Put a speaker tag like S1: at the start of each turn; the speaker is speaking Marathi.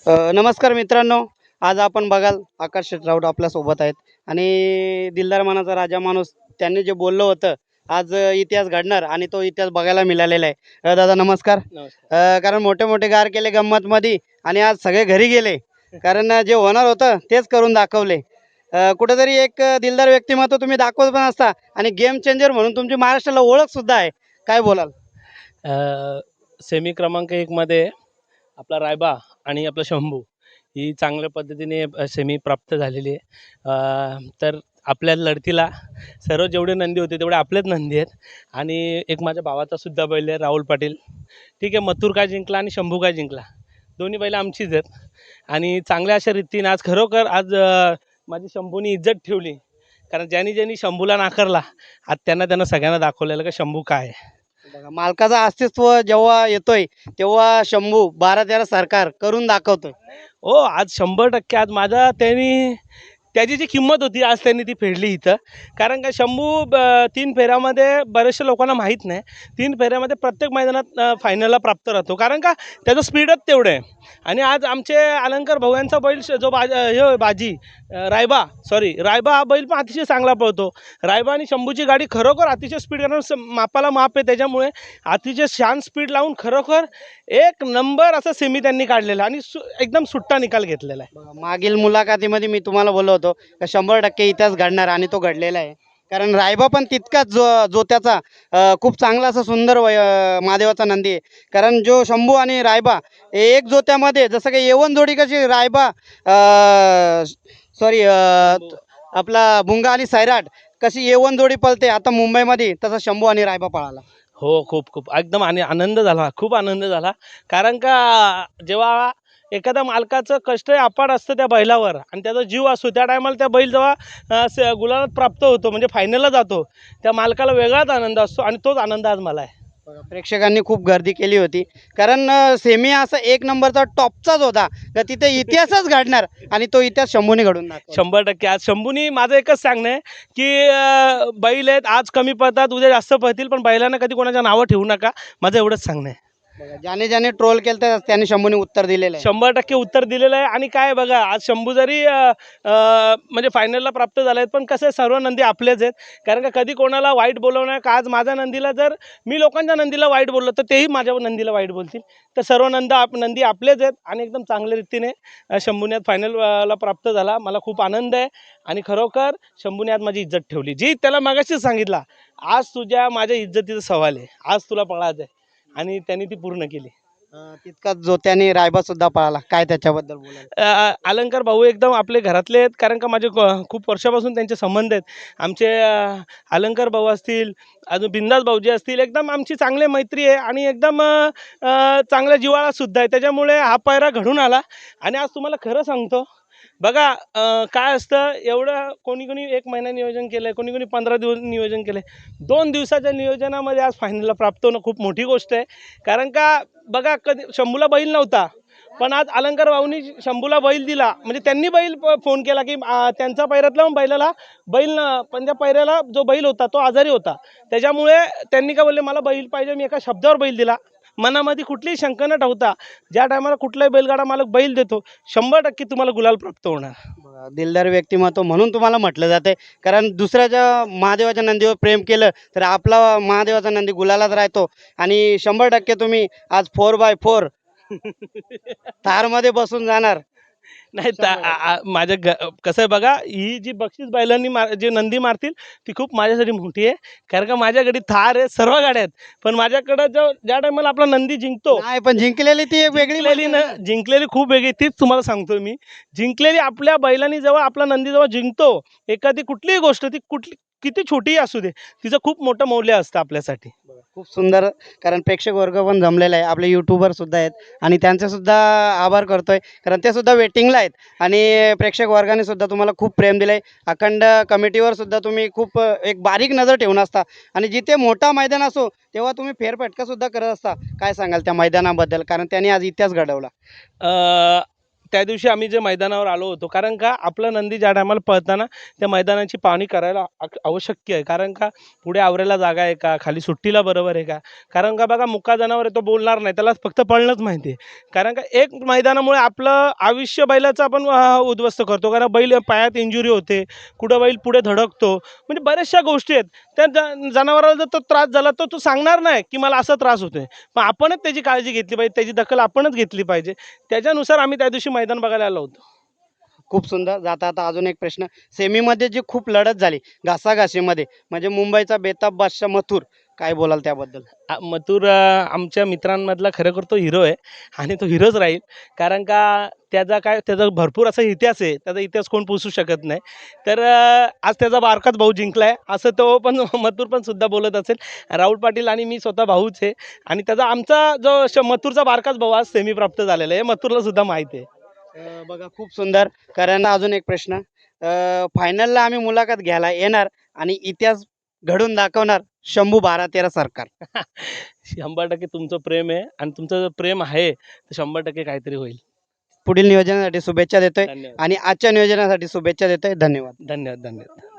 S1: नमस्कार मित्रांनो. आज आपण बघाल आकाश शेटरावड आपल्यासोबत आहेत आणि दिलदार मनाचा राजा माणूस त्यांनी जे बोललं होतं आज इतिहास घडणार आणि तो इतिहास बघायला मिळालेला आहे. दादा नमस्कार.
S2: नमस्कार.
S1: कारण मोठे मोठे गार केले गंमतमध्ये आणि आज सगळे घरी गेले कारण जे होणार होतं तेच करून दाखवले. कुठेतरी एक दिलदार व्यक्तिमत्व तुम्ही दाखवत पण असता आणि गेम चेंजर म्हणून तुमची महाराष्ट्राला ओळखसुद्धा आहे. काय बोलाल?
S2: सेमी क्रमांक 1 मध्ये आपला रायबा आणि आपला शंभू ही चांगल्या पद्धतीने सेमी प्राप्त झालेली आहे. तर आपल्या लढतीला सर्व जेवढे नंदी होते तेवढे आपलेच नंदी आहेत आणि एक माझ्या भावाचा सुद्धा बैल आहे राहुल पाटील. ठीक आहे, मथुर काय जिंकला आणि शंभू काय जिंकला, दोन्ही बैल आमचीच आहेत आणि चांगल्या अशा रीतीने आज खरोखर आज माझी शंभूनी इज्जत ठेवली. कारण ज्यांनी ज्यांनी शंभूला नाकारला आज त्यांना सगळ्यांना दाखवलेलं का शंभू काय आहे.
S1: बघा मालकाचं अस्तित्व जेव्हा येतोय तेव्हा शंभू 12-13 सरकार करून दाखवतोय.
S2: हो, आज 100% आज माझा त्यांनी त्याची जी किंमत होती आज त्यांनी ती फेडली इथं. कारण का शंभू 3 फेऱ्यामध्ये बऱ्याचशा लोकांना माहीत नाही, 3 फेऱ्यामध्ये प्रत्येक मैदानात फायनलला प्राप्त राहतो. कारण का त्याचं स्पीडच तेवढं आहे. आणि आज आमचे अलंकार भाऊ यांचा बैल जो बाजी रायबा हा बैल पण अतिशय चांगला पळतो. रायबा आणि शंभूची गाडी खरोखर अतिशय स्पीड, कारण मापाला माप आहे त्याच्यामुळे अतिशय छान स्पीड लावून खरोखर एक नंबर असा सेमी त्यांनी काढलेला आणि एकदम सुट्टा निकाल घेतलेला आहे.
S1: बघा, मागील मुलाखतीमध्ये मी तुम्हाला बोललो होतो का 100% इतिहास घडणार आणि तो घडलेला आहे. कारण रायबा पण तितकाच जोत्याचा खूप चांगला असा सुंदर महादेवाचा नंदी आहे. कारण जो शंभू आणि रायबा हे एक जोत्यामध्ये जसं काही येवन जोडी कशी रायबा सॉरी आपला भुंगा आणि सैराट कशी येवन जोडी पळते आता मुंबईमध्ये, तसा शंभू आणि रायबा पळाला.
S2: हो, खूप एकदम आणि आनंद झाला, खूप आनंद झाला. कारण का जेव्हा एखाद्या मालकाचं कष्ट अपाट असतं त्या बैलावर आणि त्याचा जीव असतो, त्या टायमाला त्या बैल जेव्हा गुलालात प्राप्त होतो म्हणजे फायनलला जातो, त्या मालकाला वेगळाच आनंद असतो आणि तोच आनंद आज मला आहे.
S1: बघा, प्रेक्षकांनी खूप गर्दी केली होती कारण सेमी असा एक नंबरचा टॉपचाच होता का तिथे इतिहासच घडणार आणि तो इतिहास शंभूने घडून दाखवला.
S2: 100% आज शंभूनी माझं एकच सांगणं आहे की बैल आहेत आज कमी पळतात उद्या जास्त पळतील, पण बैलांना कधी कोणाचं नावं ठेवू नका, माझं एवढंच सांगणं आहे.
S1: बघा, ज्याने ज्याने ट्रोल केलं तर त्याने शंभूने उत्तर दिलेलं आहे.
S2: 100% उत्तर दिलेलं आहे. आणि काय बघा आज शंभू जरी म्हणजे फायनलला प्राप्त झाले आहेत, पण कसं सर्व नंदी आपलेच आहेत. कारण का कधी कोणाला वाईट बोलवणार का, आज माझ्या नंदीला जर मी लोकांच्या नंदीला वाईट बोललो तर तेही माझ्या नंदीला वाईट बोलतील. तर सर्व नंदी आपलेच आहेत आणि एकदम चांगल्या रीतीने शंभूने आज फायनलला प्राप्त झाला. मला खूप आनंद आहे आणि खरोखर शंभूने आज माझी इज्जत ठेवली. जी त्याला मागाशीच सांगितला, आज तुझ्या माझ्या इज्जतीचा सवाल आहे, आज तुला पळायचं आहे आणि त्यांनी ती पूर्ण केली.
S1: तितकाच जोत्याने रायबा सुद्धा पळाला. काय त्याच्याबद्दल बोलाल?
S2: अलंकार भाऊ एकदम आपले घरातले आहेत. कारण का माझे खूप वर्षापासून त्यांचे संबंध आहेत. आमचे अलंकार भाऊ असतील, अजून बिंदास भाऊजी असतील, एकदम आमची चांगली मैत्री आहे आणि एकदम चांगल्या जिव्हाळासुद्धा आहे. त्याच्यामुळे हा पायरा घडून आला. आणि आज तुम्हाला खरं सांगतो बघा, काय असतं एवढं कोणी 1 महिना नियोजन केलं आहे, कोणी 15 दिवस नियोजन केलं आहे. 2 दिवसाच्या नियोजनामध्ये आज फायनलला प्राप्त होणं खूप मोठी गोष्ट आहे. कारण का बघा कधी शंभूला बैल नव्हता, पण आज अलंकार भाऊनी शंभूला बैल दिला. म्हणजे त्यांनी बैल फोन केला की त्यांचा पैऱ्यातला बैलाला पण त्या पैऱ्याला जो बैल होता तो आजारी होता. त्याच्यामुळे त्यांनी काय बोलले, मला बैल पाहिजे. मी एका शब्दावर बैल दिला. मनामध्ये कुठलीही शंका न ठेवता ज्या टायमाला कुठलाही बैलगाडा मालक बैल देतो 100% तुम्हाला गुलाल प्राप्त होणार.
S1: बघा, दिलदार व्यक्तिमत्व म्हणून तुम्हाला म्हटलं जाते. कारण दुसऱ्याच्या महादेवाच्या नंदीवर प्रेम केलं तर आपला महादेवाचा नंदी गुलालात राहतो आणि 100% तुम्ही आज 4x4 थारमध्ये बसून जाणार.
S2: नाही तर माझ्या कसं आहे बघा, ही जी बक्षीस बैलांनी जे नंदी मारतील ती खूप माझ्यासाठी मोठी आहे. कारण का माझ्याकडे थार आहे, सर्व गाड्या आहेत, पण माझ्याकडं ज्या टायमाला आपला नंदी जिंकतो,
S1: नाही पण जिंकलेली ती एक वेगळी
S2: जिंकलेली खूप वेगळी, तीच तुम्हाला सांगतो मी. जिंकलेली आपल्या बैलांनी जेव्हा आपला नंदी जेव्हा जिंकतो, एखादी कुठलीही गोष्ट ती किती छोटीही असू दे, तिचं खूप मोठं मौल्य असतं आपल्यासाठी.
S1: खूप सुंदर. कारण प्रेक्षक वर्ग पण जमलेला आहे, आपले यूट्यूबर सुद्धा आहेत आणि त्यांचे सुद्धा आभार करतोय कारण ते सुद्धा वेटिंगला आहेत आणि प्रेक्षक वर्गाने सुद्धा तुम्हाला खूप प्रेम दिलंय. अखंड कमिटीवर सुद्धा तुम्ही खूप एक बारीक नजर ठेवून असता आणि जिथे मोठा मैदान असो तेव्हा तुम्ही फेरफटका सुद्धा करत असता. काय सांगाल त्या मैदानाबद्दल, कारण त्यांनी आज इतिहास घडवला?
S2: त्या दिवशी आम्ही जे मैदानावर आलो होतो, कारण का आपलं नंदी ज्या टायमाला पळताना त्या मैदानाची पाहणी करायला आवश्यक आहे. कारण का पुढे आवरायला जागा आहे का, खाली सुट्टीला बरोबर आहे का. कारण का बघा मुका जनावर आहे, तो बोलणार नाही, त्याला फक्त पळणंच माहिती आहे. कारण का एक मैदानामुळे आपलं आयुष्य बैलाचं आपण उद्ध्वस्त करतो. कारण बैल पायात इंजुरी होते, कुठं बैल पुढे धडकतो, म्हणजे बऱ्याचशा गोष्टी आहेत. त्या जनावराला जर तो त्रास झाला तर तो सांगणार नाही की मला असा त्रास होतोय. मग आपणच त्याची काळजी घेतली पाहिजे, त्याची दखल आपणच घेतली पाहिजे. त्याच्यानुसार आम्ही त्या दिवशी मैदान बघायला आलो होतो.
S1: खूप सुंदर. जाता आता अजून एक प्रश्न, सेमीमध्ये जी खूप लढत झाली घासाघाशीमध्ये, म्हणजे मुंबईचा बेताब बादशाह मथुर, काय बोलाल त्याबद्दल?
S2: मथुर आमच्या मित्रांमधला खरोखर तो हिरो आहे आणि तो हिरोच राहील. कारण का त्याचा भरपूर असा इतिहास आहे, त्याचा इतिहास कोण पुसू शकत नाही. तर आज त्याचा बारकाच भाऊ जिंकला आहे असं तो पण मथुर पण सुद्धा बोलत असेल. राहुल पाटील आणि मी स्वतः भाऊच आहे आणि त्याचा आमचा जो मथुरचा बारकाच भाऊ आज सेमी प्राप्त झालेला आहे, मथुरला सुद्धा माहिती आहे.
S1: बघा खूप सुंदर. कारण अजून एक प्रश्न, फायनलला आम्ही मुलाखत घ्यायला येणार आणि इतिहास घडून दाखवणार शंभू 12-13 सरकार.
S2: 100% तुमचं प्रेम आहे आणि तुमचं जर प्रेम आहे तर 100% काहीतरी होईल.
S1: पुढील नियोजनासाठी शुभेच्छा देतोय
S2: धन्यवाद
S1: आणि आजच्या नियोजनासाठी शुभेच्छा देतोय. धन्यवाद.
S2: धन्यवाद धन्यवाद.